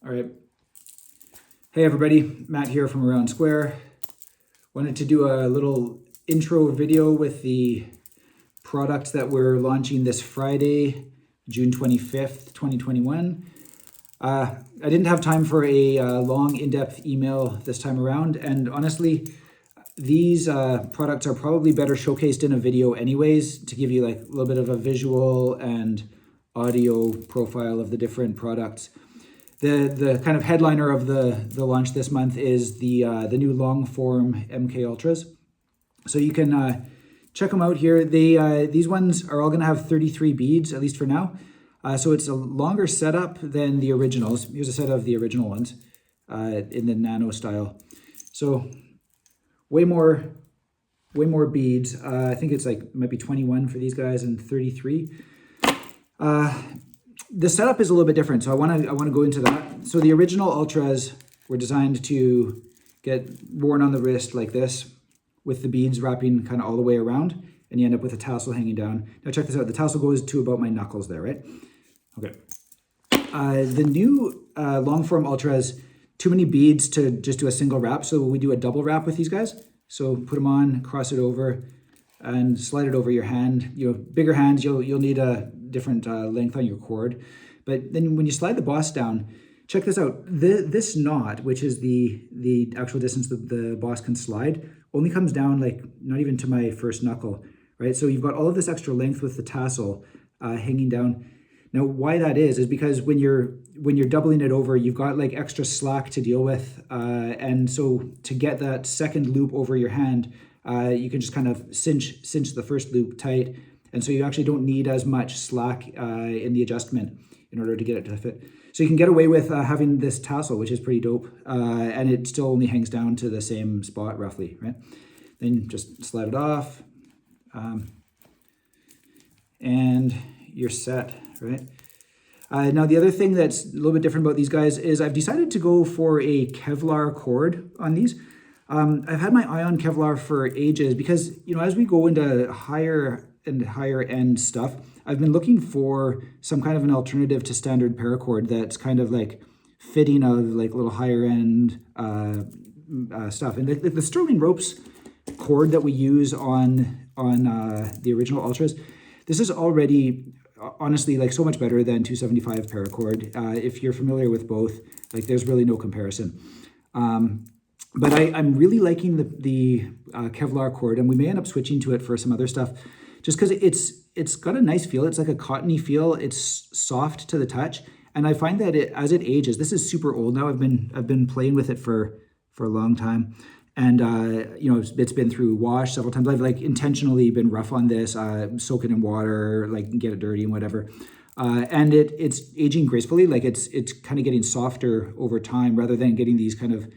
All right. Hey everybody, Matt here from Aroundsquare. Wanted to do a little intro video with the products that we're launching this Friday, June 25th, 2021. I didn't have time for a long in-depth email this time around, and honestly, these products are probably better showcased in a video anyways to give you like a little bit of a visual and audio profile of the different products. The kind of headliner of the launch this month is the new long form MK Ultras. So you can check them out here. These ones are all going to have 33 beads, at least for now. So it's a longer setup than the originals. Here's a set of the original ones in the Nano style. So way more beads. I think it's like might be 21 for these guys and 33. The setup is a little bit different, so I want to go into that. So the original Ultras were designed to get worn on the wrist like this, with the beads wrapping kind of all the way around, and you end up with a tassel hanging down. Now check this out. The tassel goes to about my knuckles there, right? Okay. The new long form Ultras, too many beads to just do a single wrap, so we do a double wrap with these guys. So put them on, cross it over, and slide it over your hand. You know, bigger hands, you'll need a different length on your cord. But then when you slide the boss down, check this out. This knot, which is the actual distance that the boss can slide, only comes down like not even to my first knuckle, right? So you've got all of this extra length with the tassel hanging down. Now, why that is because when you're doubling it over, you've got like extra slack to deal with, and so to get that second loop over your hand, you can just kind of cinch the first loop tight, and so you actually don't need as much slack in the adjustment in order to get it to fit. So you can get away with having this tassel, which is pretty dope, and it still only hangs down to the same spot roughly, right? Then just slide it off, and you're set, right? Now the other thing that's a little bit different about these guys is I've decided to go for a Kevlar Cord on these. I've had my eye on Kevlar for ages because, you know, as we go into higher and higher end stuff, I've been looking for some kind of an alternative to standard paracord that's kind of like fitting of like little higher end stuff. And the Sterling ropes cord that we use on the original Ultras, this is already honestly like so much better than 275 paracord. If you're familiar with both, like there's really no comparison. But I'm really liking the Kevlar Cord, and we may end up switching to it for some other stuff, just because it's got a nice feel. It's like a cottony feel. It's soft to the touch, and I find that as it ages, this is super old now. I've been playing with it for a long time, and you know, it's been through wash several times. I've like intentionally been rough on this, soak it in water, like get it dirty and whatever. And it's aging gracefully. Like it's kind of getting softer over time rather than getting these kind of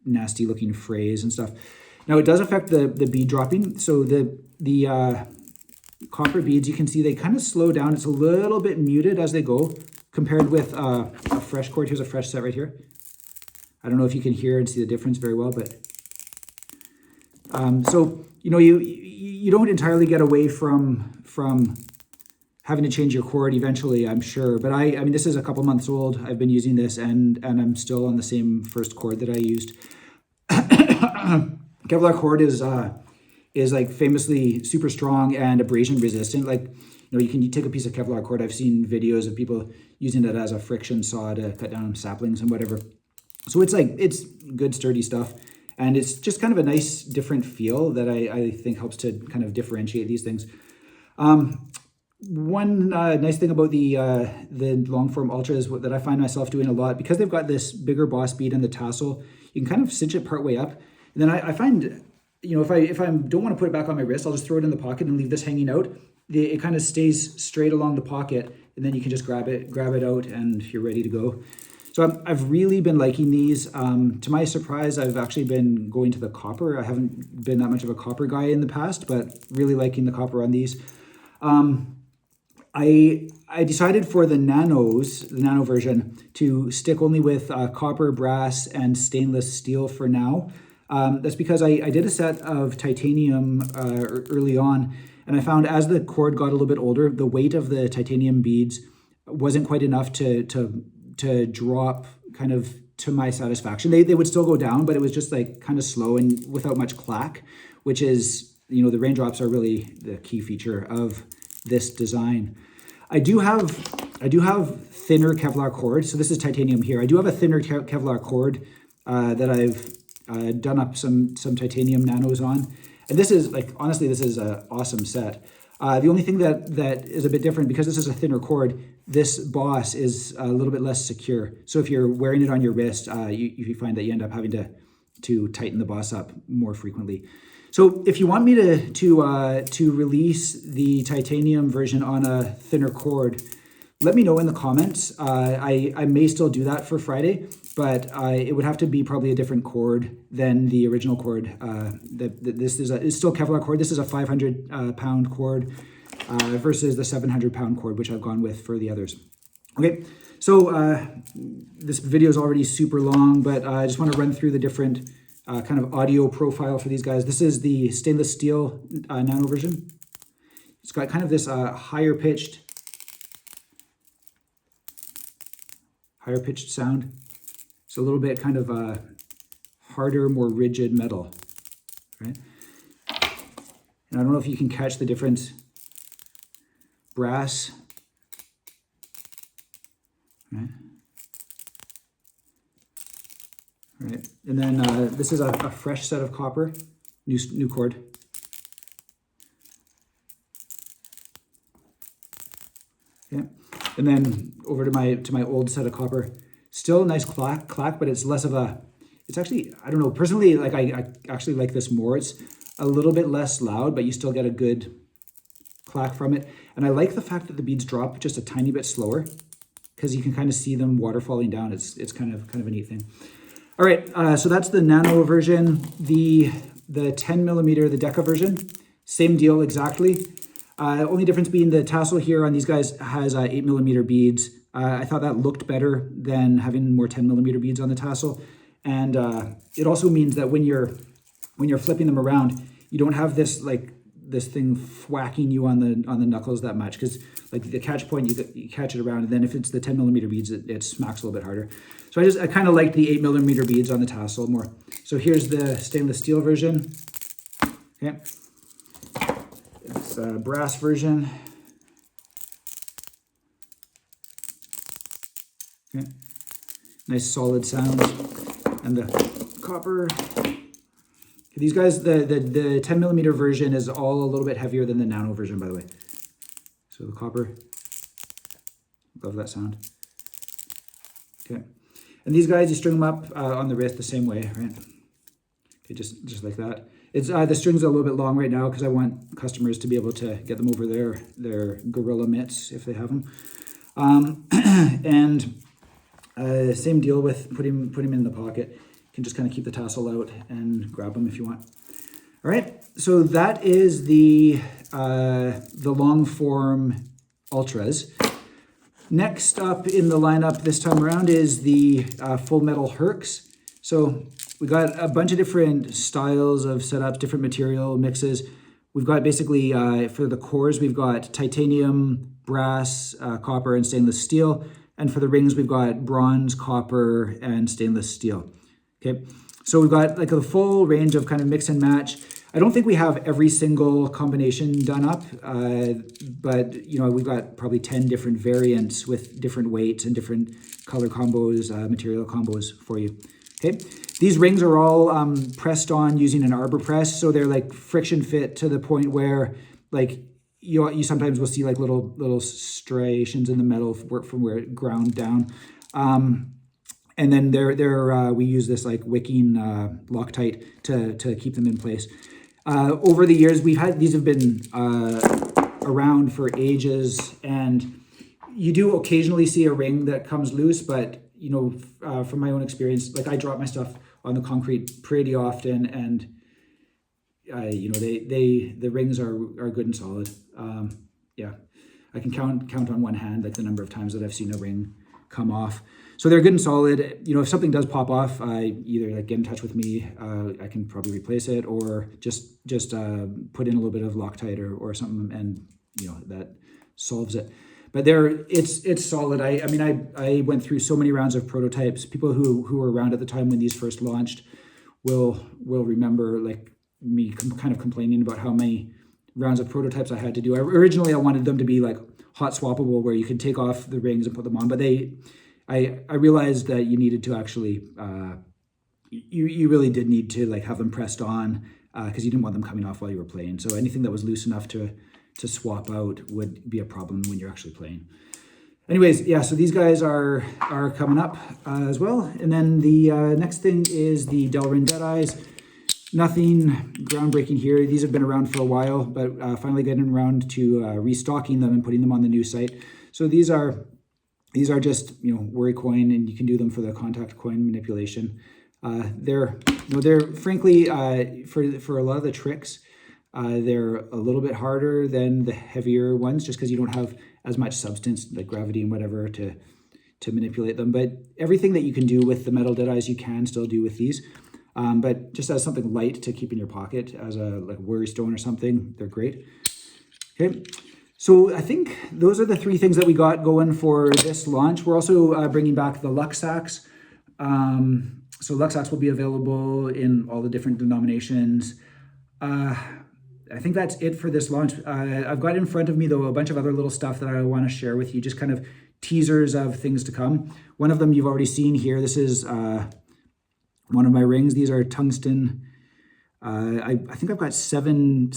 nasty looking frays and stuff. Now it does affect the bead dropping. So the copper beads, you can see they kind of slow down. It's a little bit muted as they go compared with a fresh cord. Here's a fresh set right here. I don't know if you can hear and see the difference very well, but so you know, you don't entirely get away from having to change your cord eventually, I'm sure. But I mean, this is a couple months old. I've been using this, and I'm still on the same first cord that I used. Kevlar Cord is like famously super strong and abrasion resistant. Like, you know, you can take a piece of Kevlar Cord. I've seen videos of people using it as a friction saw to cut down saplings and whatever. So it's good sturdy stuff, and it's just kind of a nice different feel that I think helps to kind of differentiate these things. One nice thing about the long form Ultras that I find myself doing a lot, because they've got this bigger boss bead and the tassel, you can kind of cinch it part way up. And then I find, you know, if I don't want to put it back on my wrist, I'll just throw it in the pocket and leave this hanging out. It kind of stays straight along the pocket, and then you can just grab it out and you're ready to go. So I've really been liking these. To my surprise, I've actually been going to the copper. I haven't been that much of a copper guy in the past, but really liking the copper on these. I decided for the Nanos, the Nano version, to stick only with copper, brass, and stainless steel for now. That's because I did a set of titanium early on, and I found as the cord got a little bit older, the weight of the titanium beads wasn't quite enough to drop kind of to my satisfaction. They would still go down, but it was just like kind of slow and without much clack, which is, you know, the raindrops are really the key feature of this design. I do have thinner Kevlar cord. So this is titanium here. I do have a thinner Kevlar cord that I've done up some titanium nanos on. And this is like, honestly, this is an awesome set. The only thing that is a bit different, because this is a thinner cord, this boss is a little bit less secure. So if you're wearing it on your wrist, you find that you end up having to tighten the boss up more frequently. So if you want me to release the titanium version on a thinner cord, let me know in the comments. I may still do that for Friday, but it would have to be probably a different cord than the original cord. It's still Kevlar cord. This is a 500-pound cord versus the 700-pound cord, which I've gone with for the others. Okay, so this video is already super long, but I just want to run through the different kind of audio profile for these guys. This is the stainless steel Nano version. It's got kind of this higher pitched sound. It's a little bit kind of harder, more rigid metal, right? And I don't know if you can catch the different brass, right? Right, and then this is a fresh set of copper, new cord. Okay, and then over to my old set of copper. Still a nice clack, but it's less of a. It's actually, I don't know, personally, like I actually like this more. It's a little bit less loud, but you still get a good clack from it. And I like the fact that the beads drop just a tiny bit slower, because you can kind of see them water falling down. It's kind of a neat thing. All right, so that's the Nano version. The 10 millimeter, the Deca version, same deal exactly. Only difference being the tassel here on these guys has 8 millimeter beads. I thought that looked better than having more 10 millimeter beads on the tassel. And it also means that when you're flipping them around, you don't have this thing whacking you on the knuckles that much, because like the catch point, you catch it around, and then if it's the 10 millimeter beads, it smacks a little bit harder. So I kind of like the 8 millimeter beads on the tassel more. So here's the stainless steel version. Okay, it's a brass version. Okay, nice solid sound, and the copper. These guys, the 10 millimeter version is all a little bit heavier than the Nano version, by the way. So the copper, love that sound. Okay, and these guys, you string them up on the wrist the same way, right? Okay, just like that. It's the strings are a little bit long right now because I want customers to be able to get them over their gorilla mitts if they have them. And same deal with putting them in the pocket. You can just kind of keep the tassel out and grab them if you want. All right, so that is the long form Ultras. Next up in the lineup this time around is the full metal Herx. So we got a bunch of different styles of setups, different material mixes. We've got basically for the cores, we've got titanium, brass, copper, and stainless steel. And for the rings, we've got bronze, copper, and stainless steel. Okay, so we've got like a full range of kind of mix and match. I don't think we have every single combination done up, but you know, we've got probably 10 different variants with different weights and different color combos, material combos for you. Okay, these rings are all pressed on using an arbor press, so they're like friction fit to the point where like you sometimes will see like little striations in the metal from where it ground down. And then we use this like wicking Loctite to keep them in place. Over the years, these have been around for ages, and you do occasionally see a ring that comes loose, but you know, from my own experience, like I drop my stuff on the concrete pretty often, and you know, the rings are good and solid. Yeah, I can count on one hand like the number of times that I've seen a ring come off. So they're good and solid. You know, if something does pop off, either like get in touch with me. I can probably replace it, or just put in a little bit of Loctite or something, and you know, that solves it. But it's solid. I mean, I went through so many rounds of prototypes. People who were around at the time when these first launched will remember like me kind of complaining about how many rounds of prototypes I had to do. Originally, I wanted them to be like hot swappable, where you could take off the rings and put them on. But I realized that you needed to actually, you really did need to like have them pressed on because you didn't want them coming off while you were playing. So anything that was loose enough to swap out would be a problem when you're actually playing. Anyways, yeah, so these guys are coming up as well. And then the next thing is the Delrin Deadeyes. Nothing groundbreaking here. These have been around for a while, but finally getting around to restocking them and putting them on the new site. So these are just, you know, worry coin, and you can do them for the contact coin manipulation. They're frankly for a lot of the tricks, they're a little bit harder than the heavier ones, just because you don't have as much substance like gravity and whatever to manipulate them. But everything that you can do with the metal Deadeyes, you can still do with these. But just as something light to keep in your pocket as a like worry stone or something, they're great. Okay, so I think those are the three things that we got going for this launch. We're also bringing back the Luxacs. So Luxacs will be available in all the different denominations. I think that's it for this launch. I've got in front of me, though, a bunch of other little stuff that I want to share with you, just kind of teasers of things to come. One of them you've already seen here. This is one of my rings. These are tungsten. I think I've got seven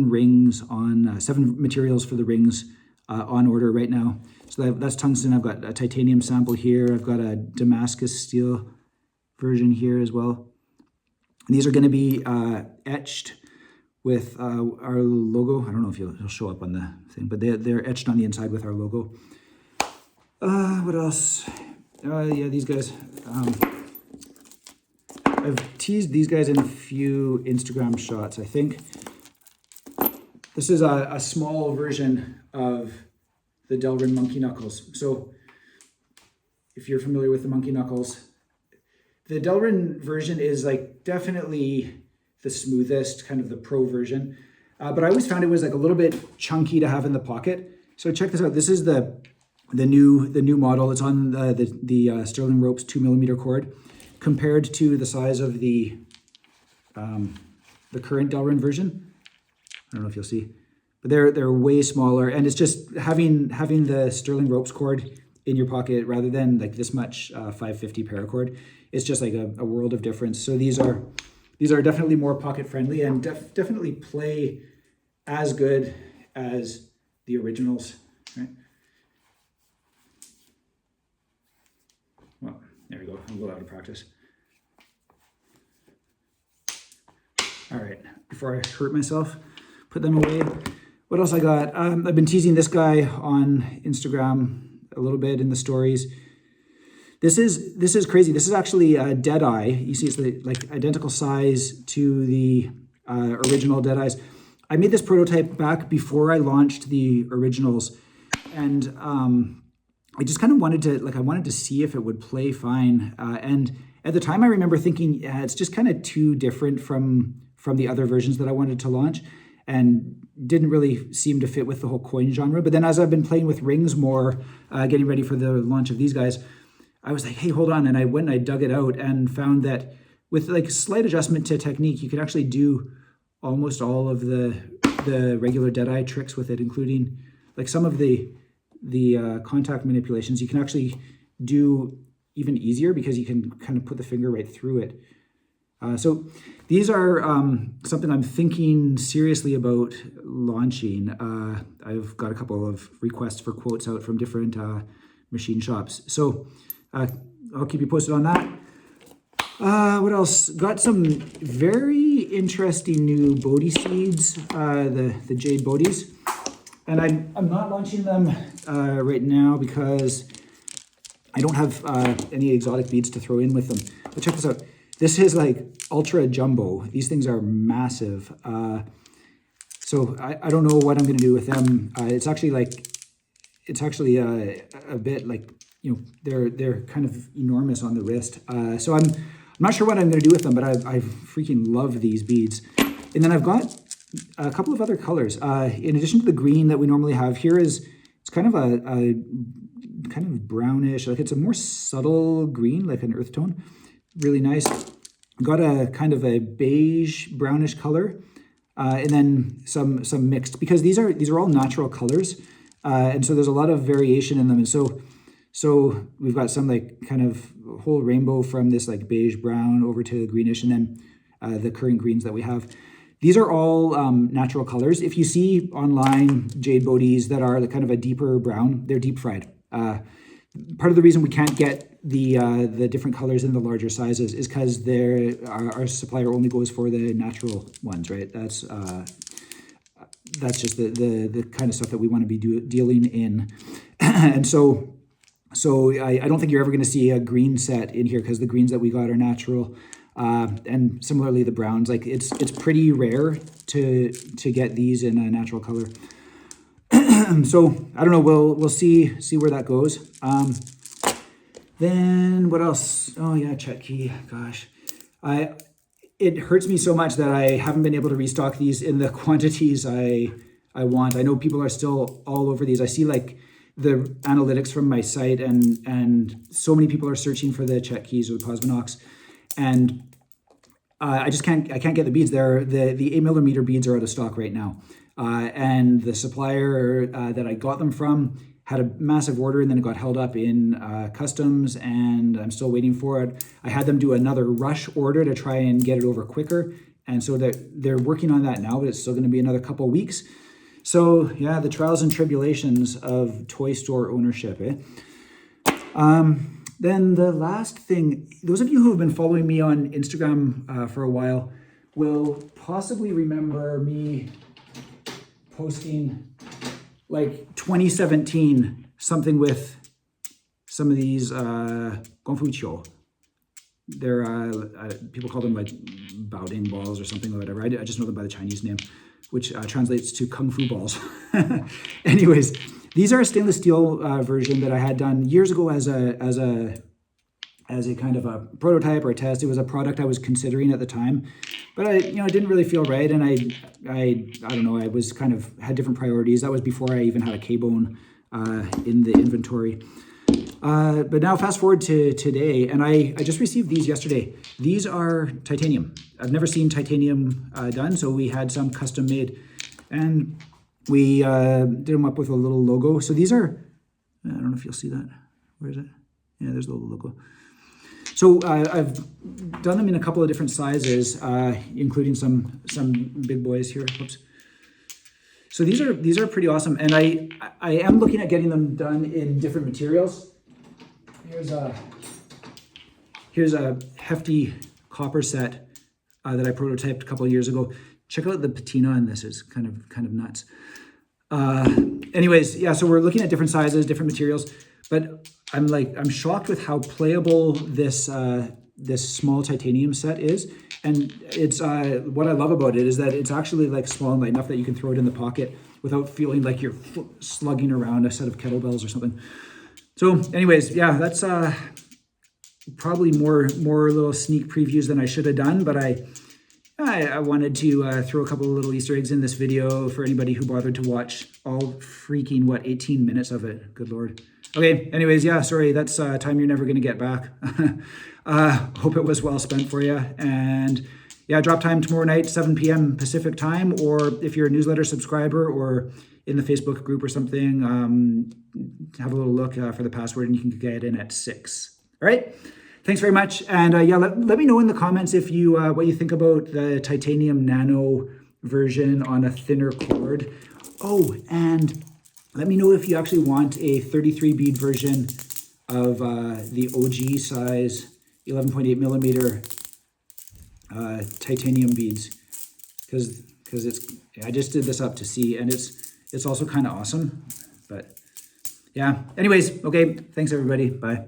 rings on, 7 materials for the rings on order right now. So that's tungsten. I've got a titanium sample here. I've got a Damascus steel version here as well. And these are going to be etched with our logo. I don't know if it'll show up on the thing, but they're etched on the inside with our logo. What else? Yeah, these guys. I've teased these guys in a few Instagram shots, I think. This is a small version of the Delrin Monkey Knuckles. So if you're familiar with the Monkey Knuckles, the Delrin version is like definitely the smoothest, kind of the pro version. But I always found it was like a little bit chunky to have in the pocket. So check this out. This is the new model. It's on the Sterling Ropes 2mm cord, compared to the size of the current Delrin version. I don't know if you'll see, but they're way smaller, and it's just having the Sterling Ropes cord in your pocket rather than like this much 550 paracord. It's just like a world of difference. So these are definitely more pocket friendly and definitely play as good as the originals, right? Well, there we go. I'm a little out of practice. All right, before I hurt myself, put them away. What else I got? I've been teasing this guy on Instagram a little bit in the stories. This is crazy. This is actually a Deadeye. You see, it's like identical size to the original Deadeyes. I made this prototype back before I launched the originals, and I just kind of wanted to see if it would play fine. And at the time, I remember thinking, yeah, it's just kind of too different from the other versions that I wanted to launch, and didn't really seem to fit with the whole coin genre. But then as I've been playing with rings more, getting ready for the launch of these guys, I was like, hey, hold on. And I went and I dug it out and found that with like slight adjustment to technique, you could actually do almost all of the regular Deadeye tricks with it, including like some of the contact manipulations you can actually do even easier because you can kind of put the finger right through it. So these are something I'm thinking seriously about launching. I've got a couple of requests for quotes out from different machine shops. So I'll keep you posted on that. What else? Got some very interesting new Bodhi seeds, the Jade Bodhis. And I'm not launching them right now because I don't have any exotic beads to throw in with them. But check this out. This is like ultra jumbo. These things are massive. So I don't know what I'm going to do with them. It's actually a bit like, you know, they're kind of enormous on the wrist. So I'm not sure what I'm going to do with them, but I freaking love these beads. And then I've got a couple of other colors. In addition to the green that we normally have, here it's kind of a kind of brownish, like it's a more subtle green, like an earth tone. Really nice. Got a kind of a beige brownish color, and then some mixed, because these are all natural colors, and so there's a lot of variation in them. And so we've got some like kind of whole rainbow from this like beige brown over to greenish, and then the current greens that we have. These are all natural colors. If you see online jade bodies that are kind of a deeper brown, they're deep fried. Part of the reason we can't get the different colors in the larger sizes is because our supplier only goes for the natural ones, right? That's just the kind of stuff that we want to be dealing in. And so I don't think you're ever going to see a green set in here, because the greens that we got are natural. And similarly, the browns, like it's pretty rare to get these in a natural color. So I don't know, we'll see where that goes. Then what else? Oh yeah, check key. Gosh, it hurts me so much that I haven't been able to restock these in the quantities I want. I know people are still all over these. I see like the analytics from my site, and so many people are searching for the check keys or the Cosmonauts, and I can't get the beads. The 8mm beads are out of stock right now. And the supplier that I got them from had a massive order, and then it got held up in customs, and I'm still waiting for it. I had them do another rush order to try and get it over quicker, and so they're working on that now, but it's still going to be another couple of weeks. So yeah, the trials and tribulations of toy store ownership, eh? Then the last thing, those of you who have been following me on Instagram for a while will possibly remember me posting like 2017, something with some of these Gongfu. They're, people call them like Baoding balls or something or whatever. I just know them by the Chinese name, which translates to Kung Fu balls. Anyways, these are a stainless steel version that I had done years ago as a kind of a prototype or a test. It was a product I was considering at the time, but I didn't really feel right, and I don't know, I was kind of had different priorities. That was before I even had a K-bone in the inventory. But now fast forward to today, and I just received these yesterday. These are titanium. I've never seen titanium done, so we had some custom made, and we did them up with a little logo. So these are, I don't know if you'll see that. Where is it? Yeah, there's the little logo. So I've done them in a couple of different sizes, including some big boys here. Whoops. So these are pretty awesome, and I am looking at getting them done in different materials. Here's a hefty copper set that I prototyped a couple of years ago. Check out the patina on this; it's kind of nuts. Anyways, yeah. So we're looking at different sizes, different materials, but I'm shocked with how playable this small titanium set is. And it's what I love about it is that it's actually like small and light enough that you can throw it in the pocket without feeling like you're slugging around a set of kettlebells or something. So anyways, yeah, that's probably more little sneak previews than I should have done, but I wanted to throw a couple of little Easter eggs in this video for anybody who bothered to watch all freaking, 18 minutes of it. Good Lord. Okay, anyways, yeah, sorry, that's time you're never going to get back. Hope it was well spent for you. And yeah, drop time tomorrow night, 7 p.m. Pacific time, or if you're a newsletter subscriber or in the Facebook group or something, have a little look for the password and you can get in at 6. All right, thanks very much. And yeah, let me know in the comments if you what you think about the titanium nano version on a thinner cord. Oh, and let me know if you actually want a 33 bead version of the OG size 11.8 millimeter titanium beads, because I just did this up to see, and it's also kind of awesome. But yeah, anyways, okay, thanks everybody, bye.